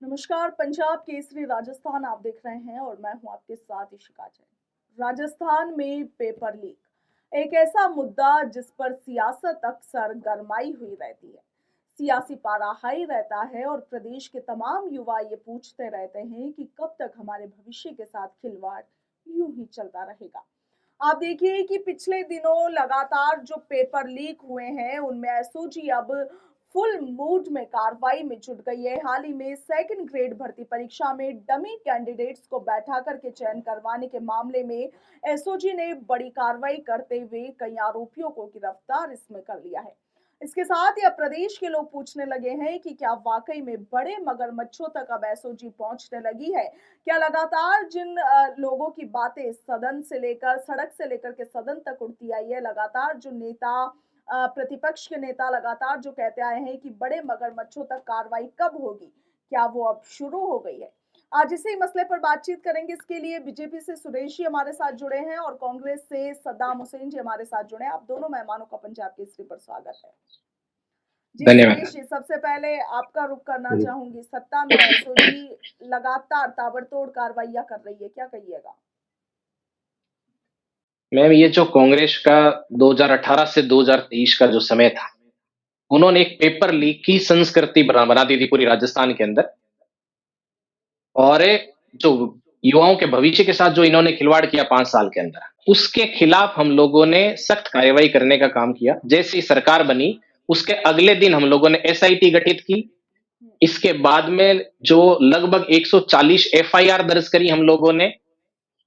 नमस्कार। पंजाब केसरी राजस्थान आप देख रहे हैं और मैं हूं आपके साथ इशिका जैन। राजस्थान में पेपर लीक एक ऐसा मुद्दा जिस पर सियासत अक्सर गरमाई हुई रहती है। सियासी पारा हाई रहता है और प्रदेश के तमाम युवा ये पूछते रहते हैं कि कब तक हमारे भविष्य के साथ खिलवाड़ यूं ही चलता रहेगा। आप देखिए कि पिछले दिनों लगातार जो पेपर लीक हुए हैं उनमें एसओजी अब फुल मूड में कार्रवाई में जुट गई है। हाल ही में सेकंड ग्रेड भर्ती परीक्षा में डमी कैंडिडेट्स को बैठा करके चयन करवाने के मामले में एसओजी ने बड़ी कार्रवाई करते हुए कई आरोपियों को गिरफ्तार इसमें कर लिया है। इसके साथ ही अब प्रदेश के लोग पूछने लगे हैं कि क्या वाकई में बड़े मगरमच्छों तक अब एसओजी पहुंचने लगी है। क्या लगातार जिन लोगों की बातें सदन से लेकर सड़क से लेकर के सदन तक उड़ती आई है, लगातार जो नेता प्रतिपक्ष के नेता लगातार जो कहते आए हैं कि बड़े मगरमच्छों तक कार्रवाई कब होगी, क्या वो अब शुरू हो गई है। आज इसी मसले पर बातचीत करेंगे। इसके लिए बीजेपी से सुरेश जी हमारे साथ जुड़े हैं और कांग्रेस से सद्दाम हुसैन जी हमारे साथ जुड़े हैं। आप दोनों मेहमानों का पंजाब केसरी पर स्वागत है। जी सुरेश धन्यवाद। जी, सबसे पहले आपका रुख करना चाहूंगी। सत्ता में एसओजी लगातार ताबड़तोड़ कार्रवाइयां कर रही है, क्या कहिएगा। मैम, ये जो कांग्रेस का 2018 से 2023 का जो समय था, उन्होंने एक पेपर लीक की संस्कृति बना दी थी पूरी राजस्थान के अंदर। और जो युवाओं के भविष्य के साथ जो इन्होंने खिलवाड़ किया 5 साल के अंदर, उसके खिलाफ हम लोगों ने सख्त कार्यवाही करने का काम किया। जैसी सरकार बनी उसके अगले दिन हम लोगों ने एसआईटी गठित की। इसके बाद में जो लगभग 140 एफआईआर दर्ज करी हम लोगों ने।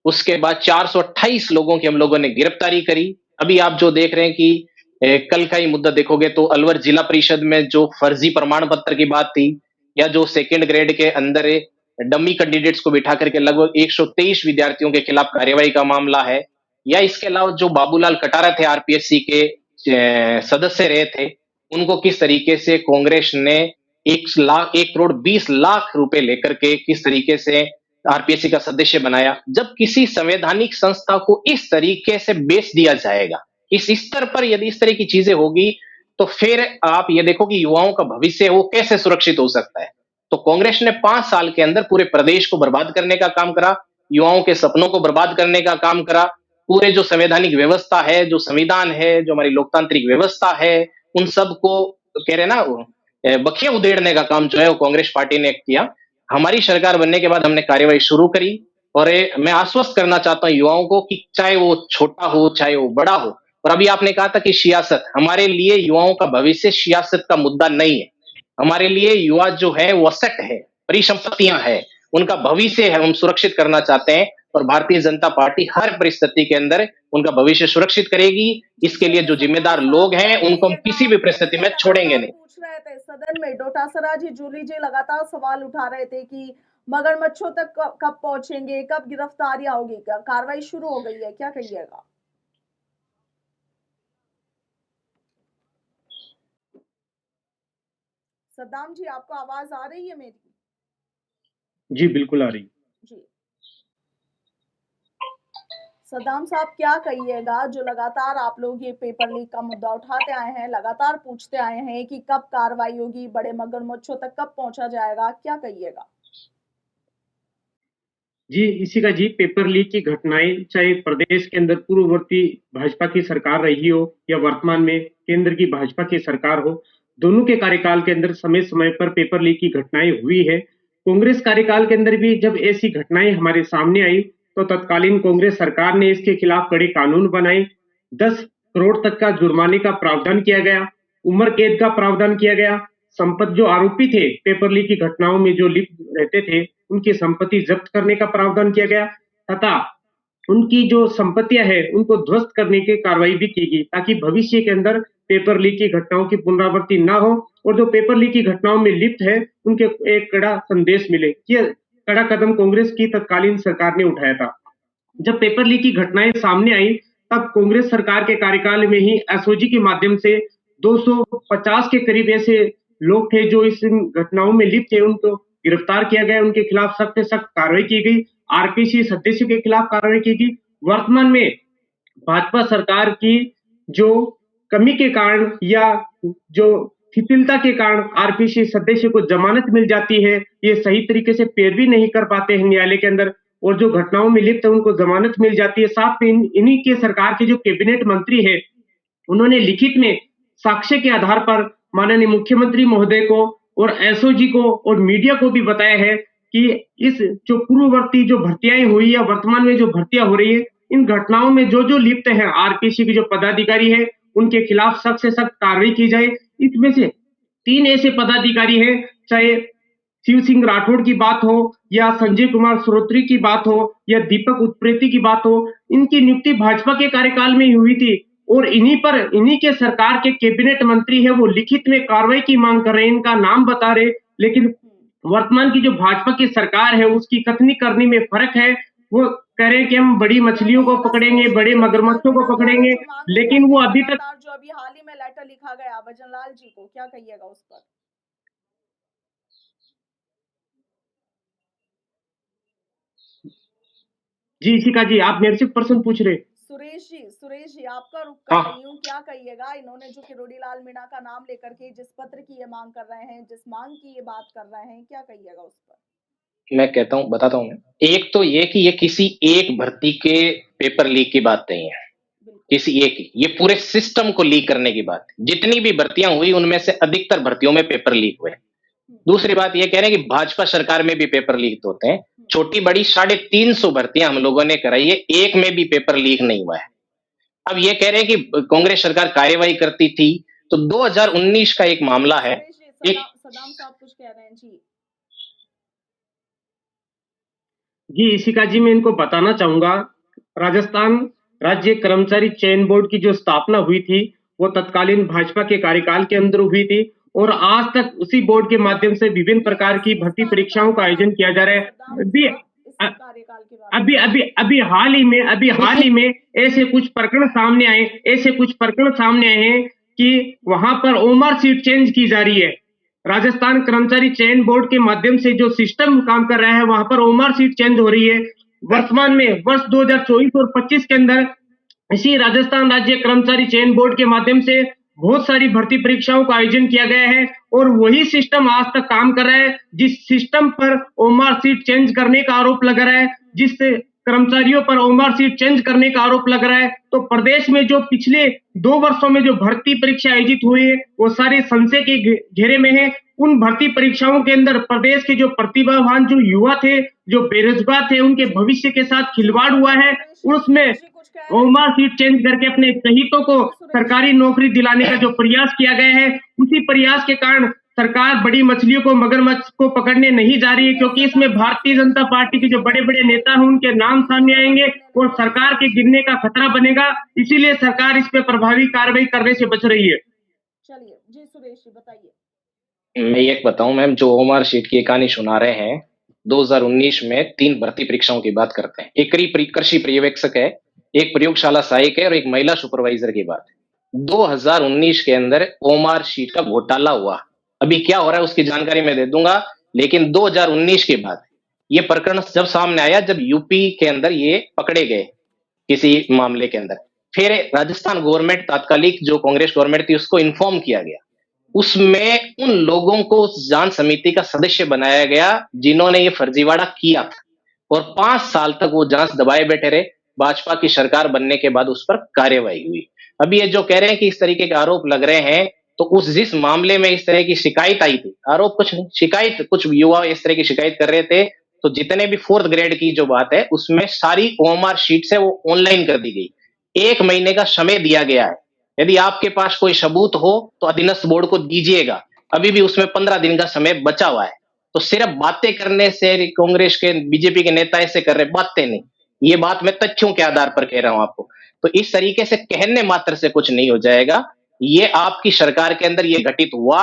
उसके बाद 428 लोगों की हम लोगों ने गिरफ्तारी करी। अभी आप जो देख रहे हैं कि कल का ही मुद्दा देखोगे तो अलवर जिला परिषद में जो फर्जी प्रमाण पत्र की बात थी, या जो सेकंड ग्रेड के अंदर डमी कैंडिडेट्स को बिठा करके लगभग 123 विद्यार्थियों के खिलाफ कार्यवाही का मामला है, या इसके अलावा जो बाबूलाल कटारा थे आरपीएससी के सदस्य रहे थे, उनको किस तरीके से कांग्रेस ने 1 करोड़ 20 लाख रुपए लेकर के किस तरीके से आरपीएससी का सदस्य बनाया। जब किसी संवैधानिक संस्था को इस तरीके से बेच दिया जाएगा, इस स्तर पर यदि इस तरह की चीजें होगी, तो फिर आप ये देखो कि युवाओं का भविष्य वो कैसे सुरक्षित हो सकता है। तो कांग्रेस ने 5 साल के अंदर पूरे प्रदेश को बर्बाद करने का काम करा, युवाओं के सपनों को बर्बाद करने का काम करा। पूरे जो संवैधानिक व्यवस्था है, जो संविधान है, जो हमारी लोकतांत्रिक व्यवस्था है, उन सबको कह रहे ना बखिया उधेड़ने का काम जो है वो कांग्रेस पार्टी ने किया। हमारी सरकार बनने के बाद हमने कार्यवाही शुरू करी। और मैं आश्वस्त करना चाहता हूं युवाओं को कि चाहे वो छोटा हो चाहे वो बड़ा हो। और अभी आपने कहा था कि सियासत, हमारे लिए युवाओं का भविष्य सियासत का मुद्दा नहीं है। हमारे लिए युवा जो है वो असेट है, परिसंपत्तियां है, उनका भविष्य है, हम सुरक्षित करना चाहते हैं। और भारतीय जनता पार्टी हर परिस्थिति के अंदर उनका भविष्य सुरक्षित करेगी। जी इसके लिए सुरेश जो जी, जिम्मेदार अब लोग हैं उनको हम बताइएगा, किसी भी परिस्थिति पिछले में समय छोड़ेंगे हम नहीं। पूछ रहे थे सदन में, डोटासरा जी जूली जी लगातार सवाल उठा रहे थे कि मगरमच्छों तक कब पहुंचेंगे, कब गिरफ्तारियां होगी, कार्रवाई शुरू हो गई है, क्या कहिएगा। सद्दाम जी, आपको आवाज आ रही है मेरी। जी, बिल्कुल आ रही। जी सद्दाम साहब, क्या कहिएगा, जो लगातार आप लोग ये पेपर लीक का मुद्दा उठाते आए हैं, लगातार पूछते आए हैं कि कब कार्रवाई होगी, बड़े मगरमच्छों तक कब पहुंचा जाएगा, क्या कहिएगा। जी, इसी का जी पेपर लीक की घटनाएं चाहे प्रदेश के अंदर पूर्ववर्ती भाजपा की सरकार रही हो या वर्तमान में केंद्र की भाजपा की सरकार हो, दोनों के कार्यकाल के अंदर समय-समय पर पेपर लीक की घटनाएं हुई है। कांग्रेस कार्यकाल के अंदर भी जब ऐसी घटनाएं हमारे सामने आई, तो तत्कालीन कांग्रेस सरकार ने इसके खिलाफ कड़े कानून बनाए। 10 करोड़ तक का जुर्माने का प्रावधान किया गया, उम्र कैद का प्रावधान किया गया। संपत्ति जो आरोपी थे पेपर लीक की घटनाओं में जो लिप्त रहते थे, उनकी संपत्ति जब्त करने का प्रावधान किया गया तथा उनकी जो संपत्तियां हैं उनको ध्वस्त करने की कार्रवाई भी की गई, ताकि भविष्य के अंदर पेपर लीक की घटनाओं की पुनरावृत्ति ना हो और जो पेपर लीक की घटनाओं में लिप्त है उनके एक कड़ा संदेश मिले। यह कड़ा कदम कांग्रेस की तत्कालीन सरकार ने उठाया था। जब पेपर लीक की घटनाएं सामने आई, तब कांग्रेस सरकार के कार्यकाल में ही एसओजी के माध्यम से 250 के करीब ऐसे लोग थे जो इस घटनाओं में लिप्त थे, उनको गिरफ्तार किया गया, उनके खिलाफ सख्त से सख्त कार्रवाई की गई। आरपीसी सदस्यों के खिलाफ कार्रवाई की गई। वर्तमान में भाजपा सरकार की जो कमी के कारण या जो शिथिलता के कारण आरपीसी सदस्य को जमानत मिल जाती है, ये सही तरीके से पैरवी नहीं कर पाते हैं न्यायालय के अंदर, और जो घटनाओं में लिप्त है उनको जमानत मिल जाती है। साथ में इन्हीं के सरकार के जो कैबिनेट मंत्री है, उन्होंने लिखित में साक्ष्य के आधार पर माननीय मुख्यमंत्री महोदय को और एसओजी को और मीडिया को भी बताया है कि इस जो पूर्ववर्ती जो भर्तियां हुई या वर्तमान में जो भर्तियां हो रही है, इन घटनाओं में जो लिप्त है आरपीसी के जो पदाधिकारी है, उनके खिलाफ सख्त से सख्त कार्रवाई की जाए। इसमें से 3 ऐसे पदाधिकारी हैं, चाहे शिव सिंह राठौड़ की बात हो या संजय कुमार श्रोत्री की बात हो या दीपक उत्प्रेती की बात हो, इनकी नियुक्ति भाजपा के कार्यकाल में ही हुई थी और इन्हीं के सरकार के कैबिनेट मंत्री है वो लिखित में कार्रवाई की मांग कर रहे हैं, इनका नाम बता रहे, लेकिन वर्तमान की जो भाजपा की सरकार है उसकी कथनी करनी में फर्क है। वो कह रहे हैं कि हम बड़ी मछलियों को पकड़ेंगे, बड़े मगरमच्छों को पकड़ेंगे, लेकिन वो अभी तक जो अभी हाल ही में लेटर लिखा गया भजनलाल जी को, क्या कहिएगा उस पर? जी इशिका जी, आप मेरे से प्रश्न पूछ रहे। सुरेश जी आपका रुख कर हाँ रही हूँ, क्या कहिएगा इन्होंने जो किरोड़ी लाल मीणा का नाम लेकर के जिस पत्र की ये मांग कर रहे हैं, जिस मांग की ये बात कर रहे हैं, क्या कहिएगा उस पर? मैं कहता हूँ, बताता हूँ मैं। एक तो ये कि ये किसी एक भर्ती के पेपर लीक की बात नहीं है, बिल्कुल किसी एक की, ये पूरे सिस्टम को लीक करने की बात है। जितनी भी भर्तियां हुई उनमें से अधिकतर भर्तियों में पेपर लीक हुए। दूसरी बात ये कह रहे हैं कि भाजपा सरकार में भी पेपर लीक होते हैं। छोटी बड़ी 350 भर्तियां हम लोगों ने कराई है, एक में भी पेपर लीक नहीं हुआ है। अब ये कह रहे हैं कि कांग्रेस सरकार कार्यवाही करती थी, तो 2019 का एक मामला है। सुरेश जी, एक सदाम साहब कुछ कह रहे हैं जी। जी इशिका जी, मैं इनको बताना चाहूंगा, राजस्थान राज्य कर्मचारी चयन बोर्ड की जो स्थापना हुई थी वो तत्कालीन भाजपा के कार्यकाल के अंदर हुई थी और आज तक उसी बोर्ड के माध्यम से विभिन्न प्रकार की भर्ती परीक्षाओं का आयोजन किया जा रहा है। कार्यकाल के बाद अभी हाल ही में ऐसे कुछ प्रकरण सामने आए हैं कि वहां पर ओमर सीट चेंज की जा रही है। राजस्थान कर्मचारी चयन बोर्ड के माध्यम से जो सिस्टम काम कर रहा है वहां पर ओमर सीट चेंज हो रही है। वर्तमान में वर्ष 2024 और 25 के अंदर इसी राजस्थान राज्य कर्मचारी चयन बोर्ड के माध्यम से बहुत सारी भर्ती परीक्षाओं का आयोजन किया गया है और वही सिस्टम आज तक काम कर रहा है, जिस सिस्टम पर ओमर सीट चेंज करने का आरोप लग रहा है, जिस कर्मचारियों पर ओमर सीट चेंज करने का आरोप लग रहा है, तो प्रदेश में जो पिछले 2 वर्षों में जो भर्ती परीक्षा आयोजित हुई है वो सारे संशय के घेरे में है। उन भर्ती परीक्षाओं के अंदर प्रदेश के जो प्रतिभावान जो युवा थे, जो बेरोजगार थे, उनके भविष्य के साथ खिलवाड़ हुआ है। उसमें ओमर सीट चेंज करके अपने शहीदों को सरकारी नौकरी दिलाने का जो प्रयास किया गया है, उसी प्रयास के कारण सरकार बड़ी मछलियों को, मगरमच्छ को पकड़ने नहीं जा रही है, क्योंकि इसमें भारतीय जनता पार्टी के जो बड़े बड़े नेता हैं उनके नाम सामने आएंगे और सरकार के गिरने का खतरा बनेगा। इसीलिए सरकार इस पे प्रभावी कार्रवाई करने से बच रही है। चलिए जी सुरेश जी बताइए। मैं एक बताऊं मैम, जो ओमर शीट की कहानी सुना रहे हैं, 2019 में 3 भर्ती परीक्षाओं की बात करते हैं। एक कृषि पर्यवेक्षक है, एक प्रयोगशाला सहायक है और एक महिला सुपरवाइजर की बात है। 2019 के अंदर ओमर शीट का घोटाला हुआ। अभी क्या हो रहा है उसकी जानकारी मैं दे दूंगा, लेकिन 2019 के बाद ये प्रकरण जब सामने आया, जब यूपी के अंदर ये पकड़े गए किसी मामले के अंदर, फिर राजस्थान गवर्नमेंट, तात्कालिक जो कांग्रेस गवर्नमेंट थी, उसको इन्फॉर्म किया गया। उसमें उन लोगों को जांच समिति का सदस्य बनाया गया जिन्होंने ये फर्जीवाड़ा किया था और 5 साल तक वो जांच दबाए बैठे रहे। भाजपा की सरकार बनने के बाद उस पर कार्यवाही हुई। अभी ये जो कह रहे हैं कि इस तरीके के आरोप लग रहे हैं, तो उस जिस मामले में इस तरह की शिकायत आई थी, आरोप कुछ नहीं, शिकायत, कुछ युवा इस तरह की शिकायत कर रहे थे, तो जितने भी 4th ग्रेड की जो बात है उसमें सारी ओएमआर शीट्स है वो ऑनलाइन कर दी गई। 1 महीने का समय दिया गया है। यदि आपके पास कोई सबूत हो तो अधीनस्थ बोर्ड को दीजिएगा। अभी भी उसमें 15 दिन का समय बचा हुआ है। तो सिर्फ बातें करने से कांग्रेस के, बीजेपी के नेता ऐसे कर रहे, बातें नहीं, ये बात मैं तथ्यों के आधार पर कह रहा हूं आपको। तो इस तरीके से कहने मात्र से कुछ नहीं हो जाएगा। ये आपकी सरकार के अंदर ये घटित हुआ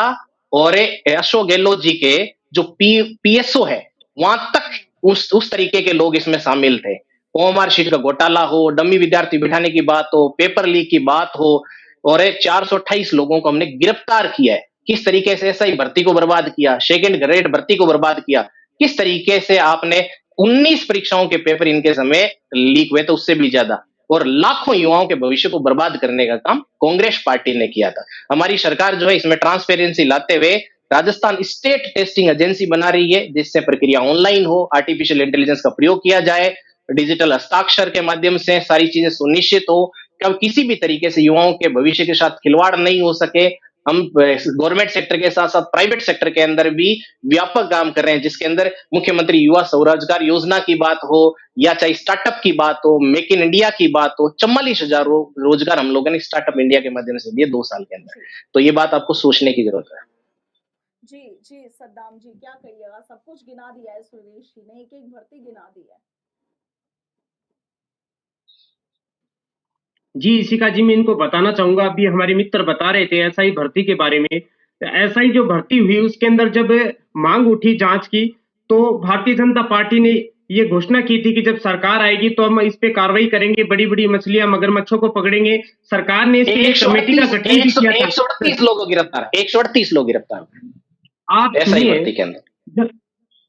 और अशोक गहलोत जी के जो पीएसओ है वहां तक उस तरीके के लोग इसमें शामिल थे। ओएमआर शीट का घोटाला हो, डमी विद्यार्थी बिठाने की बात हो, पेपर लीक की बात हो, और 428 लोगों को हमने गिरफ्तार किया है। किस तरीके से एसआई भर्ती को बर्बाद किया, सेकंड ग्रेड भर्ती को बर्बाद किया, किस तरीके से आपने 19 परीक्षाओं के पेपर इनके समय लीक हुए थे, उससे भी ज्यादा। और लाखों युवाओं के भविष्य को बर्बाद करने का काम कांग्रेस पार्टी ने किया था। हमारी सरकार जो है इसमें ट्रांसपेरेंसी लाते हुए राजस्थान स्टेट टेस्टिंग एजेंसी बना रही है, जिससे प्रक्रिया ऑनलाइन हो, आर्टिफिशियल इंटेलिजेंस का प्रयोग किया जाए, डिजिटल हस्ताक्षर के माध्यम से सारी चीजें सुनिश्चित हो, कब किसी भी तरीके से युवाओं के भविष्य के साथ खिलवाड़ नहीं हो सके। हम गवर्नमेंट सेक्टर के साथ साथ प्राइवेट सेक्टर के अंदर भी व्यापक काम कर रहे हैं, जिसके अंदर मुख्यमंत्री युवा स्वरोजगार योजना की बात हो या चाहे स्टार्टअप की बात हो, मेक इन इंडिया की बात हो, 44,000 रोजगार हम लोगों ने स्टार्टअप इंडिया के माध्यम से दिए 2 साल के अंदर। तो ये बात आपको सोचने की जरूरत है। जी जी सद्दाम जी, क्या कहिएगा? सब कुछ गिना दिया है सुरेश जी ने, एक एक भर्ती गिना दी है। जी इशिका जी, मैं इनको बताना चाहूंगा, अभी हमारे मित्र बता रहे थे एसआई भर्ती के बारे में। एसआई जो भर्ती हुई उसके अंदर जब मांग उठी जांच की, तो भारतीय जनता पार्टी ने ये घोषणा की थी कि जब सरकार आएगी तो हम इस पे कार्रवाई करेंगे, बड़ी बड़ी मछलियां मगरमच्छों को पकड़ेंगे। सरकार ने इसके लिए कमेटी का गठन भी किया था। 138 लोग गिरफ्तार, 138 लोग गिरफ्तार आप एसआई सुनिए, भर्ती के अंदर।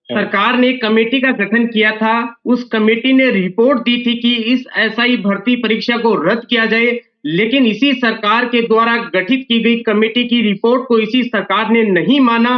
सरकार ने एक कमेटी का गठन किया था। उस कमेटी ने रिपोर्ट दी थी कि इस एसआई भर्ती परीक्षा को रद्द किया जाए, लेकिन इसी सरकार के द्वारा गठित की गई कमेटी की रिपोर्ट को इसी सरकार ने नहीं माना।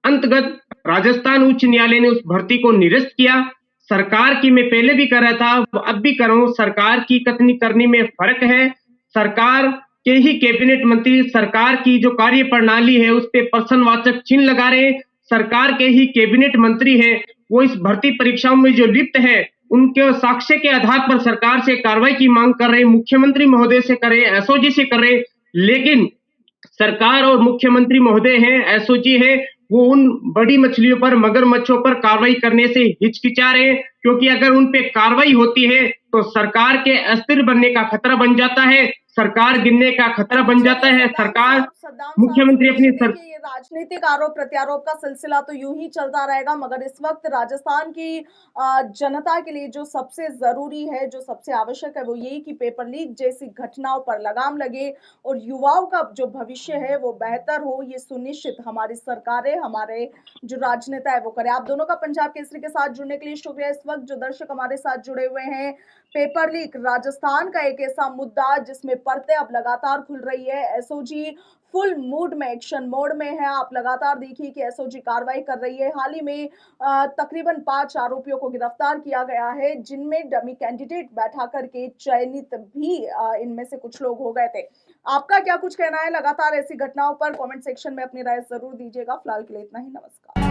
अंतगत राजस्थान उच्च न्यायालय ने उस भर्ती को निरस्त किया। सरकार की, मैं पहले भी कर रहा था, अब भी कर रहा हूं, सरकार की कथनी करनी में फर्क है। सरकार के ही कैबिनेट मंत्री सरकार की जो कार्य प्रणाली है उस पर प्रश्नवाचक चिन्ह लगा रहे हैं। सरकार के ही कैबिनेट मंत्री हैं, वो इस भर्ती परीक्षाओं में जो लिप्त है उनके साक्ष्य के आधार पर सरकार से कार्रवाई की मांग कर रहे हैं, मुख्यमंत्री महोदय से कर रहे हैं, एसओजी से कर रहे हैं। लेकिन सरकार और मुख्यमंत्री महोदय हैं, एसओजी है, वो उन बड़ी मछलियों पर, मगरमच्छों पर कार्रवाई करने से हिचकिचा रहे हैं, क्योंकि अगर उन पे कार्रवाई होती है तो सरकार के अस्थिर बनने का खतरा बन जाता है, सरकार गिरने का खतरा बन जाता है। सरकार, मुख्यमंत्री अपनी ये राजनीतिक आरोप प्रत्यारोप का सिलसिला तो यूं ही चलता रहेगा, मगर इस वक्त राजस्थान की जनता के लिए जो सबसे जरूरी है, जो सबसे आवश्यक है, वो यही कि पेपर लीक जैसी घटनाओं पर लगाम लगे और युवाओं का जो भविष्य है वो बेहतर हो, ये सुनिश्चित हमारी सरकारें, हमारे जो राजनेता है वो करे। आप दोनों का पंजाब केसरी के साथ जुड़ने के लिए शुक्रिया। इस वक्त जो दर्शक हमारे साथ जुड़े हुए हैं, पेपर लीक राजस्थान का एक ऐसा मुद्दा जिसमें परतें अब लगातार खुल रही है। एसओजी फुल मूड में, एक्शन मोड में है। आप लगातार देखिए कि एसओजी कार्रवाई कर रही है। हाल ही में तकरीबन 5 आरोपियों को गिरफ्तार किया गया है, जिनमें डमी कैंडिडेट बैठा करके चयनित भी इनमें से कुछ लोग हो गए थे। आपका क्या कुछ कहना है लगातार ऐसी घटनाओं पर? कमेंट सेक्शन में अपनी राय जरूर दीजिएगा। फिलहाल के लिए इतना ही, नमस्कार।